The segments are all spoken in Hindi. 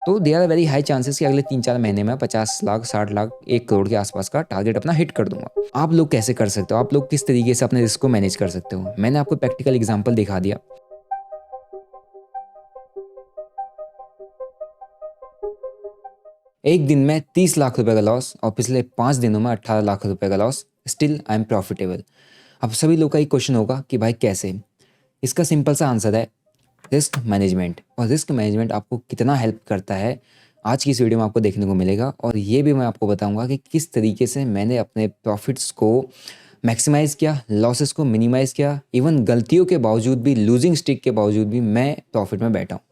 तो there are very high chances कि अगले 3-4 महीने में 50 लाख, 60 लाख, 1 करोड़ के आसपास का टारगेट अपना हिट कर दूंगा। आप लोग कैसे कर सकते हो? आप लोग किस तरीके से अपने रिस्क को मैनेज कर सकते हो? मैंने आपको प्रैक्टिकल एग्जांपल दिखा दिया। एक दिन में 30 लाख रुपए का लॉस और पिछले 5 दिनों में 18 लाख रुपए का loss, still I am profitable. अब सभी लोग का एक क्वेश्चन होगा कि भाई कैसे? इसका सिंपल सा आंसर है रिस्क मैनेजमेंट। और रिस्क मैनेजमेंट आपको कितना हेल्प करता है, आज की इस वीडियो में आपको देखने को मिलेगा। और ये भी मैं आपको बताऊंगा कि किस तरीके से मैंने अपने प्रॉफिट्स को मैक्सिमाइज़ किया, लॉसेस को मिनिमाइज़ किया, इवन गलतियों के बावजूद भी, लूजिंग स्ट्रीक के बावजूद भी मैं प्रॉफिट में बैठा हूँ।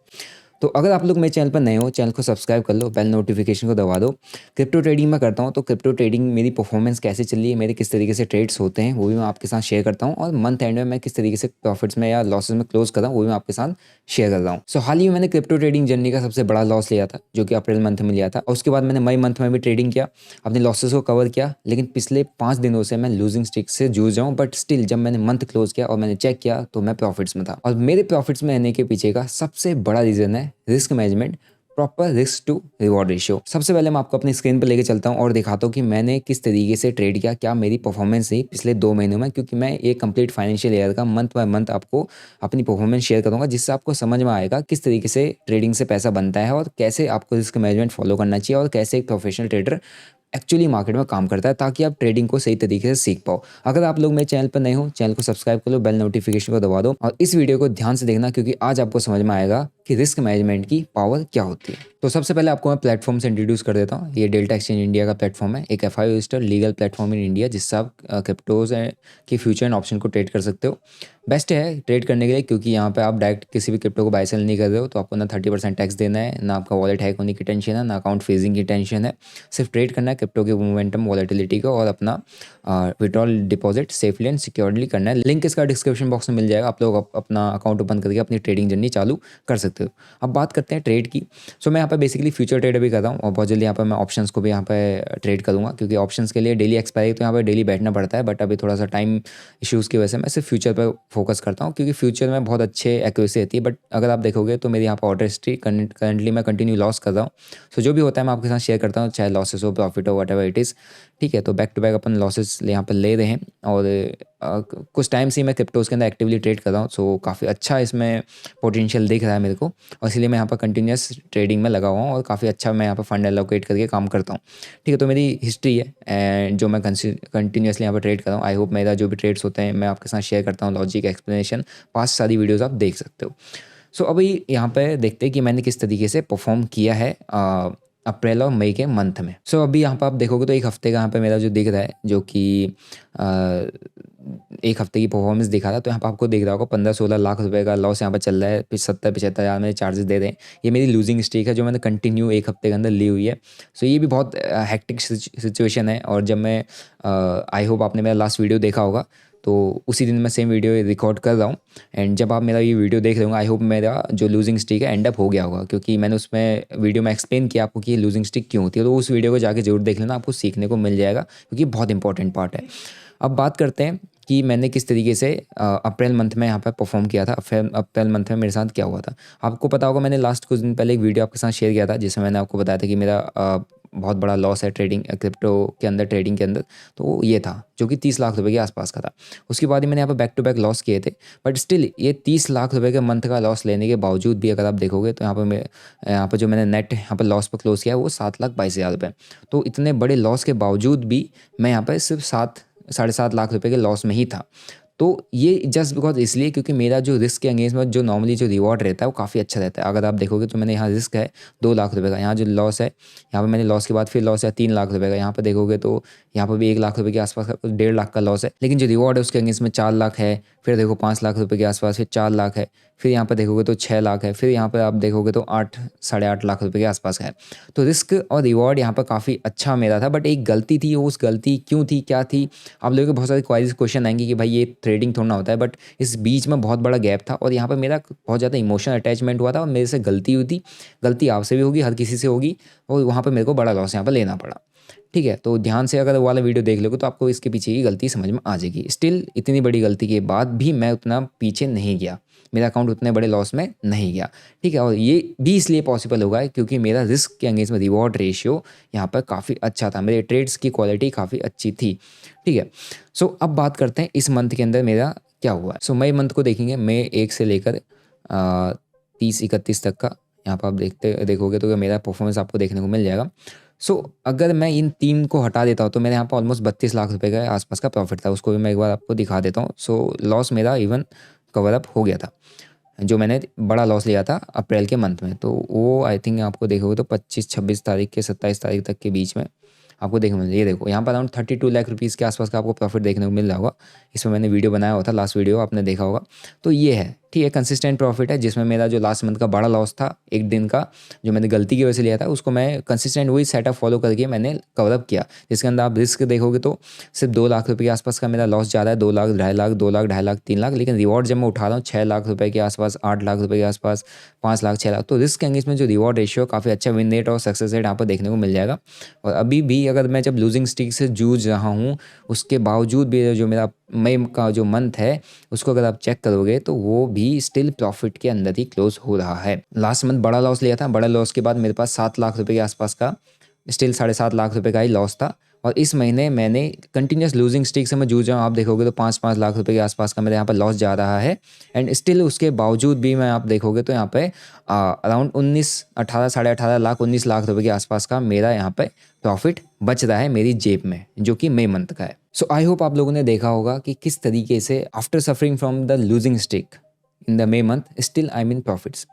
तो अगर आप लोग मेरे चैनल पर नए हो, चैनल को सब्सक्राइब कर लो, बेल नोटिफिकेशन को दबा दो। क्रिप्टो ट्रेडिंग मैं करता हूँ, तो क्रिप्टो ट्रेडिंग मेरी परफॉर्मेंस कैसे चल रही है, मेरे किस तरीके से ट्रेड्स होते हैं, वो भी मैं आपके साथ शेयर करता हूँ। और मंथ एंड में मैं किस तरीके से प्रॉफिट्स में या लॉसेस में क्लोज कर रहा हूँ, वो भी मैं आपके साथ शेयर कर रहा हूँ। सो हाल ही में मैंने क्रिप्टो ट्रेडिंग जर्नी का सबसे बड़ा लॉस लिया था, जो कि अप्रैल मंथ में लिया था। और उसके बाद मैंने मई मंथ में भी ट्रेडिंग किया, अपने लॉसेस को कवर किया। लेकिन पिछले 5 दिनों से मैं लूजिंग स्ट्रीक से जूझ रहा हूँ। बट स्टिल जब मैंने मंथ क्लोज किया और मैंने चेक किया तो मैं प्रॉफिट्स में था। और मेरे प्रॉफिट्स में रहने के पीछे का सबसे बड़ा रीजन है risk management, proper risk to reward ratio. सबसे पहले मैं आपको अपनी स्क्रीन पर लेके चलता हूँ और दिखाता हूँ कि मैंने किस तरीके से ट्रेड किया, क्या मेरी परफॉर्मेंस रही पिछले 2 महीनों में। क्योंकि मैं एक कंप्लीट फाइनेंशियल ईयर का मंथ बाय मंथ आपको अपनी परफॉर्मेंस शेयर करूंगा, जिससे आपको समझ में आएगा किस तरीके से ट्रेडिंग से पैसा बनता है और कैसे आपको रिस्क मैनेजमेंट फॉलो करना चाहिए और कैसे एक प्रोफेशनल ट्रेडर एक्चुअली मार्केट में काम करता है, ताकि आप ट्रेडिंग को सही तरीके से सीख पाओ। अगर आप लोग मेरे चैनल पर नए हो, चैनल को सब्सक्राइब कर लो, बेल नोटिफिकेशन को दबा दो और इस वीडियो को ध्यान से देखना, क्योंकि आज आपको समझ में आएगा कि रिस्क मैनेजमेंट की पावर क्या होती है। तो सबसे पहले आपको मैं प्लेटफॉर्म से इंट्रोड्यूस कर देता हूँ। ये डेल्टा एक्सचेंज इंडिया का प्लेटफॉर्म है, एक FIU registered legal platform in India, जिससे आप क्रिप्टोज के फ्यूचर एंड ऑप्शन को ट्रेड कर सकते हो। बेस्ट है ट्रेड करने के लिए, क्योंकि यहाँ पे आप डायरेक्ट किसी भी क्रिप्टो को बाय सेल नहीं कर रहे हो, तो आपको ना 30% टैक्स देना है, ना आपका वॉलेट हैक होने की टेंशन है, ना अकाउंट फ्रीजिंग की टेंशन है। सिर्फ ट्रेड करना है क्रिप्टो के मोमेंटम, वॉलेटिलिटी को, और अपना withdrawal deposit safely and securely करना है। लिंक इसका डिस्क्रिप्शन बॉक्स में मिल जाएगा, आप लोग अपना अकाउंट ओपन करके अपनी ट्रेडिंग जर्नी चालू कर सकते हो। अब बात करते हैं ट्रेड की। सो मैं यहाँ पे बेसिकली फ्यूचर ट्रेड भी कर रहा हूँ और बहुत जल्दी यहाँ पे मैं ऑप्शंस को भी यहाँ पे ट्रेड करूँगा, क्योंकि ऑप्शंस के लिए डेली एक्सपायरी, तो यहाँ पे डेली बैठना पड़ता है। बट अभी थोड़ा सा टाइम इश्यूज़ की वजह से मैं सिर्फ फ्यूचर पर फोकस करता हूँ, क्योंकि फ्यूचर में बहुत अच्छे एक्यूरेसी रहती है। बट अगर आप देखोगे तो मेरी यहाँ पर ऑर्डर हिस्ट्री करंटली मैं कंटिन्यू लॉस कर रहा हूँ। सो जो भी होता है मैं आपके साथ शेयर करता हूँ, चाहे लॉसेस हो, प्रॉफिट हो, वट एवर इट इज़। ठीक है, तो बैक टू बैक अपन लॉसेस यहाँ पर ले रहे हैं। और कुछ टाइम से मैं क्रिप्टोज़ के अंदर एक्टिवली ट्रेड कर रहा हूँ। सो काफ़ी अच्छा इसमें पोटेंशियल दिख रहा है मेरे को, और इसलिए मैं यहाँ पर कंटिन्यूस ट्रेडिंग में लगा हुआ हूँ और काफ़ी अच्छा मैं यहाँ पर फंड एलोकेट करके काम करता हूँ। ठीक है, तो मेरी हिस्ट्री है एंड जो मैं कंटिन्यूसली यहाँ पर ट्रेड कर रहा हूँ। आई होप मेरा जो भी ट्रेड्स होते हैं मैं आपके साथ शेयर करता हूँ, लॉजिक, एक्सप्लेनेशन, पास्ट सारी वीडियोज़ आप देख सकते हो। सो अभी यहाँ पे देखते हैं कि मैंने किस तरीके से परफॉर्म किया है अप्रैल और मई के मंथ में। सो अभी यहाँ पर आप देखोगे तो एक हफ्ते का यहाँ पे मेरा जो दिख रहा है, जो कि एक हफ्ते की परफॉर्मेंस दिखा था, तो यहाँ पर आपको दिख रहा होगा 15-16 लाख रुपए का लॉस यहाँ पर चल रहा है। फिर 70-75 हज़ार मेरे चार्जेस दे रहे हैं। ये मेरी लूजिंग स्ट्रीक है जो मैंने कंटिन्यू एक हफ्ते के अंदर ली हुई है। सो ये भी बहुत हेक्टिक सिचुएशन है। और जब मैं आई होप आपने मेरा लास्ट वीडियो देखा होगा, तो उसी दिन मैं सेम वीडियो रिकॉर्ड कर रहा हूँ। एंड जब आप मेरा ये वीडियो देख रहे होंगे, आई होप मेरा जो लूजिंग स्ट्रीक है एंड अप हो गया होगा, क्योंकि मैंने उसमें वीडियो में एक्सप्लेन किया आपको कि ये लूजिंग स्ट्रीक क्यों होती है। तो उस वीडियो को जाके जरूर देख लेना, आपको सीखने को मिल जाएगा, क्योंकि बहुत इंपॉर्टेंट पार्ट है। अब बात करते हैं कि मैंने किस तरीके से अप्रैल मंथ में यहाँ पर परफॉर्म किया था। अप्रैल मंथ में मेरे साथ क्या हुआ था, आपको पता होगा। मैंने लास्ट कुछ दिन पहले एक वीडियो आपके साथ शेयर किया था, जिसमें मैंने आपको बताया था कि मेरा बहुत बड़ा लॉस है ट्रेडिंग, क्रिप्टो के अंदर, ट्रेडिंग के अंदर। तो ये था जो कि 30 लाख रुपए के आसपास का था। उसके बाद ही मैंने यहाँ पर बैक टू बैक लॉस किए थे। बट स्टिल ये 30 लाख रुपए के मंथ का लॉस लेने के बावजूद भी अगर आप देखोगे तो यहाँ पर जो मैंने नेट यहाँ पर लॉस पर क्लोज किया है वो 7,22,000 रुपये। तो इतने बड़े लॉस के बावजूद भी मैं यहाँ पर सिर्फ 7-7.5 लाख रुपए के लॉस में ही था। तो ये जस्ट बिकॉज इसलिए क्योंकि मेरा जो रिस्क के अगेंस्ट में जो नॉर्मली जो रिवॉर्ड रहता है वो काफ़ी अच्छा रहता है। अगर आप देखोगे तो मैंने यहाँ रिस्क है 2 लाख रुपए का, यहाँ जो लॉस है, यहाँ पे मैंने लॉस के बाद फिर लॉस है 3 लाख रुपए का। यहाँ पे देखोगे तो यहाँ पर भी 1 लाख रुपए के आसपास का, 1.5 लाख का लॉस है। लेकिन जो रिवॉर्ड है उसके अगेंस्ट में 4 लाख है, फिर देखो 5 लाख रुपए के आसपास, फिर 4 लाख है, फिर यहाँ पर देखोगे तो 6 लाख है, फिर यहाँ पर आप देखोगे तो 8-8.5 लाख रुपए के आसपास है। तो रिस्क और रिवॉर्ड यहाँ पर काफ़ी अच्छा मेरा था। बट एक गलती थी, उस गलती क्यों थी, क्या थी, आप लोगों के बहुत सारे क्वेश्चन आएंगे कि भाई ये ट्रेडिंग थोड़ा ना होता है। बट इस बीच में बहुत बड़ा गैप था और यहाँ पर मेरा बहुत ज़्यादा इमोशनल अटैचमेंट हुआ था और मेरे से गलती हुई थी। गलती आपसे भी होगी, हर किसी से होगी, और वहाँ पर मेरे को बड़ा लॉस यहाँ पर लेना पड़ा। ठीक है, तो ध्यान से अगर वो वाला वीडियो देख लोगे तो आपको इसके पीछे की गलती समझ में आ जाएगी। स्टिल इतनी बड़ी गलती के बाद भी मैं उतना पीछे नहीं गया, मेरा अकाउंट उतने बड़े लॉस में नहीं गया। ठीक है, और ये भी इसलिए पॉसिबल होगा क्योंकि मेरा रिस्क के अगेंस्ट में रिवॉर्ड रेशियो यहाँ पर काफ़ी अच्छा था, मेरे ट्रेड्स की क्वालिटी काफ़ी अच्छी थी। ठीक है, सो अब बात करते हैं इस मंथ के अंदर मेरा क्या हुआ है। सो मई मंथ को देखेंगे, मई 1 से लेकर 30-31 तक का यहाँ पर आप देखोगे तो मेरा परफॉर्मेंस आपको देखने को मिल जाएगा। सो अगर मैं इन 3 को हटा देता हूँ तो मेरे यहाँ पर ऑलमोस्ट 32 लाख रुपए के आसपास का प्रॉफिट था, उसको भी मैं एक बार आपको दिखा देता हूँ। सो लॉस मेरा इवन कवर अप हो गया था, जो मैंने बड़ा लॉस लिया था अप्रैल के मंथ में, तो वो आई थिंक आपको देखोगे तो 25-26 तारीख के 27 तारीख तक के बीच में आपको देखने को मिल। ये देखो यहाँ पर अराउंड 32 लाख रुपीज़ के आसपास का आपको प्रॉफिट देखने को मिल रहा होगा। इसमें मैंने वीडियो बनाया हुआ था, लास्ट वीडियो आपने देखा होगा। तो ये है, ठीक है, कंसिस्टेंट प्रॉफिट है, जिसमें मेरा जो लास्ट मंथ का बड़ा लॉस था एक दिन का, जो मैंने गलती की वजह से लिया था, उसको मैं कंसिस्टेंट वही सेटअप फॉलो करके मैंने कवर अप किया। जिसके अंदर आप रिस्क देखोगे तो सिर्फ 2 लाख रुपये के आसपास का मेरा लॉस जा रहा है, 2 लाख, 2.5 लाख, 2 लाख, 2.5 लाख, 3 लाख। लेकिन रिवॉर्ड जब मैं उठा रहा हूँ 6 लाख रुपये के आसपास, 8 लाख रुपये के आसपास, 5 लाख, 6 लाख, तो रिस्क एंगेज में जो रिवॉर्ड रेशियो काफ़ी अच्छा विन रेट और सक्सेस रेट यहाँ पर देखने को मिल जाएगा। और अभी भी अगर मैं जब लूजिंग स्ट्रीक से जूझ रहा हूँ, उसके बावजूद भी जो मेरा मई का जो मंथ है उसको अगर आप चेक करोगे तो वो भी स्टिल प्रॉफिट के अंदर ही क्लोज हो रहा है। लास्ट मंथ बड़ा लॉस लिया था, बड़ा लॉस के बाद मेरे पास 7 लाख रुपए के आसपास का, स्टिल 7.5 लाख रुपए का ही लॉस था। और इस महीने मैंने कंटिन्यूस लूजिंग स्ट्रीक से मैं जूझ रहा हूँ, आप देखोगे तो 5-5 लाख रुपए के आसपास का मेरे यहाँ पर लॉस जा रहा है। एंड स्टिल उसके बावजूद भी मैं आप देखोगे तो यहाँ पे अराउंड 18 साढ़े 18 लाख 19 लाख रुपए के आसपास का मेरा यहाँ पे प्रॉफिट बच रहा है मेरी जेब में, जो कि मई मंथ का है। सो आई होप आप लोगों ने देखा होगा कि किस तरीके से after suffering from the losing streak in the May month still I mean profits.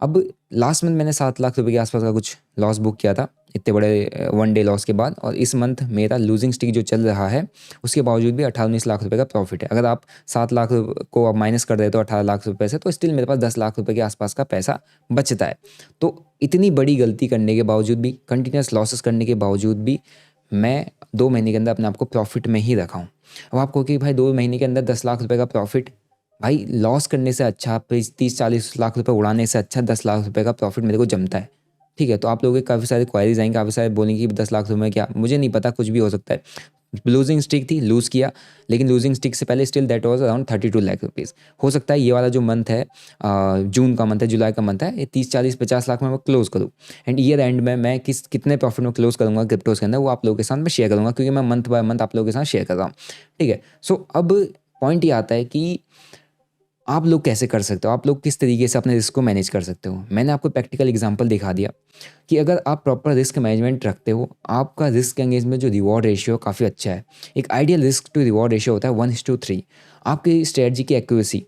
अब लास्ट मंथ मैंने 7 लाख रुपए के आसपास का कुछ लॉस बुक किया था इतने बड़े 1 डे लॉस के बाद, और इस मंथ मेरा लूजिंग स्ट्रीक जो चल रहा है उसके बावजूद भी 18-19 लाख रुपए का प्रॉफिट है। अगर आप 7 लाख को आप माइनस कर देते हो 18 लाख रुपए से, तो स्टिल मेरे पास 10 लाख रुपए के आसपास का पैसा बचता है। तो इतनी बड़ी गलती करने के बावजूद भी, कंटिन्यूस लॉसेस करने के बावजूद भी, मैं 2 महीने के अंदर अपने आप को प्रॉफिट में ही रखा हूँ। अब आप कहो कि भाई 2 महीने के अंदर 10 लाख रुपए का प्रॉफिट, भाई लॉस करने से अच्छा, 30-40 लाख रुपए उड़ाने से अच्छा 10 लाख रुपए का प्रॉफिट मेरे को जमता है। ठीक है, तो आप लोगों के काफ़ी सारे क्वारीज आएंगे, काफ़ी सारे बोलेंगे कि 10 लाख रुपए में क्या, मुझे नहीं पता, कुछ भी हो सकता है। लूजिंग स्ट्रीक थी, लूज़ किया, लेकिन लूजिंग स्ट्रीक से पहले still that was around 32 lakh rupees. हो सकता है ये वाला जो मंथ है, जून का मंथ है, जुलाई का मंथ है, ये 30-40-50 लाख में मैं क्लोज करूँ। एंड ईयर एंड में मैं कितने प्रॉफिट में क्लोज करूँगा क्रिप्टोज के अंदर, वो आप लोगों के साथ मैं शेयर करूँगा, क्योंकि मैं मंथ बाय मंथ आप लोगों के साथ शेयर कर रहा हूँ। ठीक है, सो अब पॉइंट ये आता है कि आप लोग कैसे कर सकते हो, आप लोग किस तरीके से अपने रिस्क को मैनेज कर सकते हो। मैंने आपको प्रैक्टिकल एग्जांपल दिखा दिया कि अगर आप प्रॉपर रिस्क मैनेजमेंट रखते हो, आपका रिस्क एंगेज में जो रिवॉर्ड रेशियो काफ़ी अच्छा है। एक ideal risk to reward ratio होता है 1:3। आपकी स्ट्रेटजी की एक्यूरेसी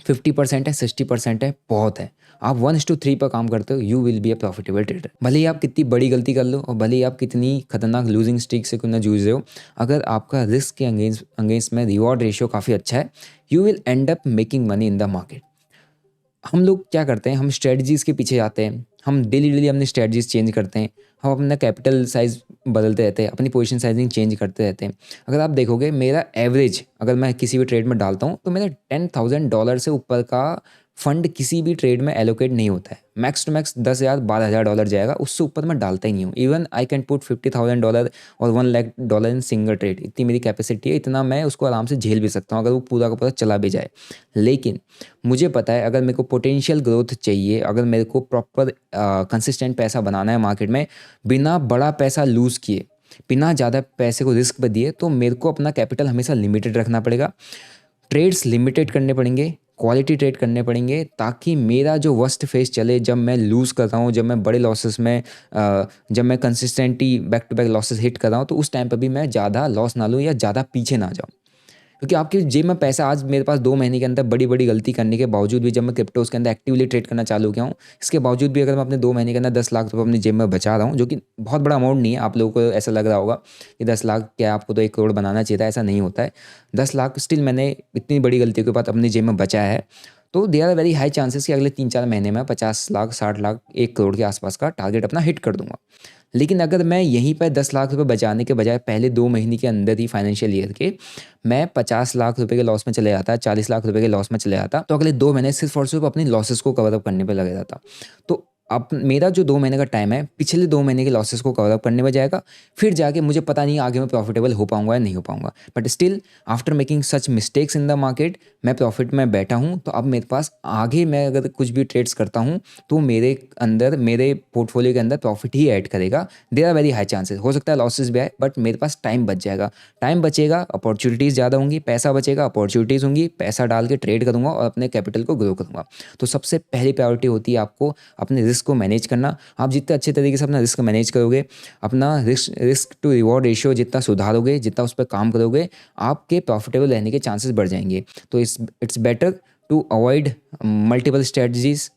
50% है, 60% है, बहुत है। आप 1:3 पर काम करते हो, you will be a profitable trader. भले ही आप कितनी बड़ी गलती कर लो और भले ही आप कितनी खतरनाक लूजिंग स्ट्रीक से क्यों ना जूझ रहे हो, अगर आपका रिस्क के अगेंस्ट में रिवॉर्ड रेशियो काफ़ी अच्छा है, you will and up making money in the market. हम लोग क्या करते हैं, हम स्ट्रेटजीज़ के पीछे जाते हैं, हम डेली अपनी स्ट्रेटजीज चेंज करते हैं, हम अपना कैपिटल साइज़ बदलते रहते हैं, अपनी पोजीशन साइजिंग चेंज करते रहते हैं। अगर आप देखोगे मेरा एवरेज, अगर मैं किसी भी ट्रेड में डालता हूँ तो मेरा $10,000 से ऊपर का फंड किसी भी ट्रेड में एलोकेट नहीं होता है। मैक्स टू मैक्स $10,000-12,000 जाएगा, उससे ऊपर मैं डालता ही नहीं हूँ। इवन आई कैन पुट $50,000 और $1,00,000 इन सिंगल ट्रेड, इतनी मेरी कैपेसिटी है, इतना मैं उसको आराम से झेल भी सकता हूँ अगर वो पूरा का पूरा चला भी जाए। लेकिन मुझे पता है अगर मेरे को पोटेंशियल ग्रोथ चाहिए, अगर मेरे को प्रॉपर कंसिस्टेंट पैसा बनाना है मार्केट में, बिना बड़ा पैसा लूज़ किए, बिना ज़्यादा पैसे को रिस्क पर दिए, तो मेरे को अपना कैपिटल हमेशा लिमिटेड रखना पड़ेगा। ट्रेड्स लिमिटेड करने पड़ेंगे, क्वालिटी ट्रेड करने पड़ेंगे, ताकि मेरा जो वर्स्ट फेज चले, जब मैं लूज़ कर रहा हूँ, जब मैं बड़े लॉसेस में जब मैं consistently back to back losses hit कर रहा हूँ, तो उस टाइम पर भी मैं ज़्यादा लॉस ना लूँ या ज़्यादा पीछे ना जाऊँ। क्योंकि आपकी जेब में पैसा, आज मेरे पास 2 महीने के अंदर बड़ी बड़ी गलती करने के बावजूद भी, जब मैं क्रिप्टोज के अंदर एक्टिवली ट्रेड करना चालू किया हूँ, इसके बावजूद भी अगर मैं अपने 2 महीने के अंदर 10 लाख रुपये अपनी जेब में बचा रहा हूँ, जो कि बहुत बड़ा अमाउंट नहीं है। आप लोगों को ऐसा लग रहा होगा कि 10 लाख क्या, आपको तो 1 करोड़ बनाना चाहिए था, ऐसा नहीं होता है। 10 लाख स्टिल मैंने इतनी बड़ी गलतियों के बाद अपनी जेब में बचाया है, तो there are very high chances कि अगले 3-4 महीने में 50 लाख, 60 लाख, 1 करोड़ के आसपास का टारगेट अपना हिट कर दूंगा। लेकिन अगर मैं यहीं पर 10 लाख रुपए बचाने के बजाय पहले 2 महीने के अंदर ही फाइनेंशियल ईयर के मैं 50 लाख रुपए के लॉस में चले जाता, 40 लाख रुपए के लॉस में चले जाता, तो अगले 2 महीने सिर्फ और सिर्फ अपनी लॉसेस को कवर अप करने पे लगे जाता। तो अब मेरा जो 2 महीने का टाइम है पिछले 2 महीने के लॉसेस को कवर अप करने में जाएगा। फिर जाके मुझे पता नहीं आगे मैं प्रॉफिटेबल हो पाऊँगा या नहीं हो पाऊँगा। But still after making such mistakes in the market मैं प्रॉफिट में बैठा हूँ, तो अब मेरे पास आगे मैं अगर कुछ भी ट्रेड्स करता हूँ तो मेरे पोर्टफोलियो के अंदर प्रॉफिट ही ऐड करेगा। There are very high chances, हो सकता है लॉसेस भी आए बट मेरे पास टाइम बच जाएगा। टाइम बचेगा, अपॉर्चुनिटीज़ ज़्यादा होंगी, पैसा बचेगा, अपॉर्चुनिटीज़ होंगी, पैसा डाल के ट्रेड करूँगा और अपने कैपिटल को ग्रो करूँगा। तो सबसे पहली प्रायोरिटी होती है आपको अपने रिस्क को मैनेज करना। आप जितने अच्छे तरीके से अपना रिस्क मैनेज करोगे, अपना रिस्क टू रिवॉर्ड रेशियो जितना सुधारोगे, जितना उस पर काम करोगे, आपके प्रॉफिटेबल रहने के चांसेस बढ़ जाएंगे। तो it's better to avoid multiple strategies,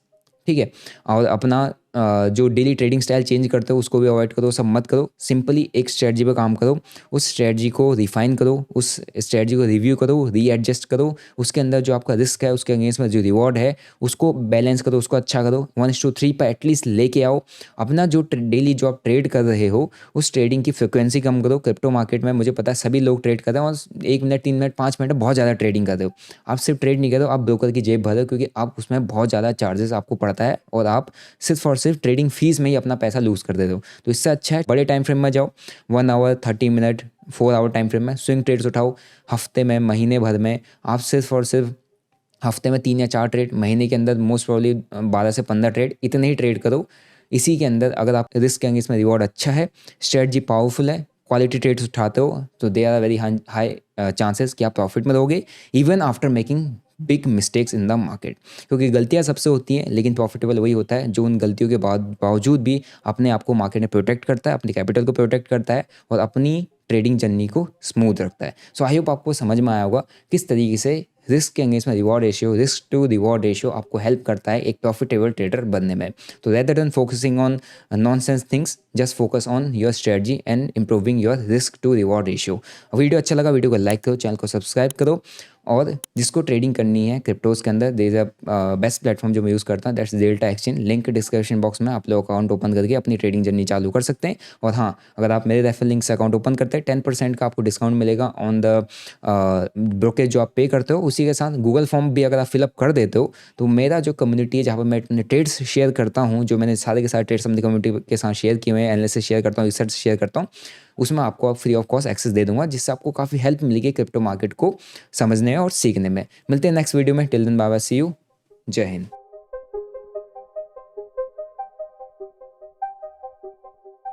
ठीक है। और अपना जो डेली ट्रेडिंग स्टाइल चेंज करते हो उसको भी अवॉइड करो, सब मत करो। सिंपली एक स्ट्रेटजी पे काम करो, उस स्ट्रेटजी को रिफाइन करो, उस स्ट्रेटजी को रिव्यू करो, रीएडजस्ट करो, उसके अंदर जो आपका रिस्क है उसके अगेंस्ट में जो रिवॉर्ड है उसको बैलेंस करो, उसको अच्छा करो। 1:3 पर एटलीस्ट लेके आओ। अपना जो डेली जो आप ट्रेड कर रहे हो उस ट्रेडिंग की फ्रिक्वेंसी कम करो। क्रिप्टो मार्केट में मुझे पता है सभी लोग ट्रेड कर रहे हैं और 1 मिनट 3 मिनट 5 मिनट बहुत ज़्यादा ट्रेडिंग कर रहे हो। आप सिर्फ ट्रेड नहीं कर रहे हो, आप ब्रोकर की जेब भर रहे हो, क्योंकि आप उसमें बहुत ज़्यादा चार्जेस आपको पड़ता है और आप सिर्फ और सिर्फ ट्रेडिंग फीस में ही अपना पैसा लूज कर देते हो। तो इससे अच्छा है बड़े टाइम फ्रेम में जाओ, 1 hour 30 minute 4 hour time frame में स्विंग ट्रेड्स उठाओ। हफ्ते में, महीने भर में आप सिर्फ और सिर्फ हफ्ते में 3 या 4 ट्रेड, महीने के अंदर मोस्ट प्रॉब्ली 12 से 15 ट्रेड, इतने ही ट्रेड करो। इसी के अंदर अगर आप रिस्क करेंगे, इसमें रिवॉर्ड अच्छा है, स्ट्रेटजी पावरफुल है, क्वालिटी ट्रेड्स उठाते हो, तो they are very high chances कि आप प्रॉफिट में रहोगे even after making big mistakes in the market. क्योंकि गलतियां सबसे होती हैं, लेकिन प्रॉफिटेबल वही होता है जो उन गलतियों के बावजूद भी अपने आप को मार्केट में प्रोटेक्ट करता है, अपने कैपिटल को प्रोटेक्ट करता है और अपनी ट्रेडिंग जर्नी को स्मूथ रखता है। सो आई होप आपको समझ में आया होगा किस तरीके से रिस्क के अगेंस्ट में reward ratio, risk to reward ratio आपको हेल्प करता है एक प्रॉफिटेबल ट्रेडर बनने में। तो rather than focusing on nonsense things, just focus on your strategy and improving your risk to reward ratio. Video अच्छा लगा, वीडियो को लाइक करो, चैनल को सब्सक्राइब करो। और जिसको ट्रेडिंग करनी है क्रिप्टोज़ के अंदर, there is a best platform जो मैं यूज़ करता हूँ, that's Delta Exchange. Link description box में, आप लोग अकाउंट ओपन करके अपनी ट्रेडिंग जर्नी चालू कर सकते हैं। और हाँ, अगर आप मेरे रेफरल लिंक से अकाउंट ओपन करते हैं 10% का आपको डिस्काउंट मिलेगा ऑन द ब्रोकेज जो आप पे करते हो। उसी के साथ गूगल फॉर्म भी अगर आप फिलअप कर देते हो तो मेरा जो कम्युनिटी है जहाँ पर मैं अपने ट्रेड्स शेयर करता हूँ, जो मैंने सारे के सारे ट्रेड्स अपनी कम्युनिटी के साथ शेयर किए हुए हैं, एनालिसिस शेयर करता हूँ, रिसर्च शेयर करता हूँ, उसमें आपको फ्री ऑफ कॉस्ट एक्सेस दे दूंगा, जिससे आपको काफ़ी हेल्प मिलेगी क्रिप्टो मार्केट को समझने और सीखने में। मिलते हैं नेक्स्ट वीडियो में। Till then bye bye, see you, जय हिंद।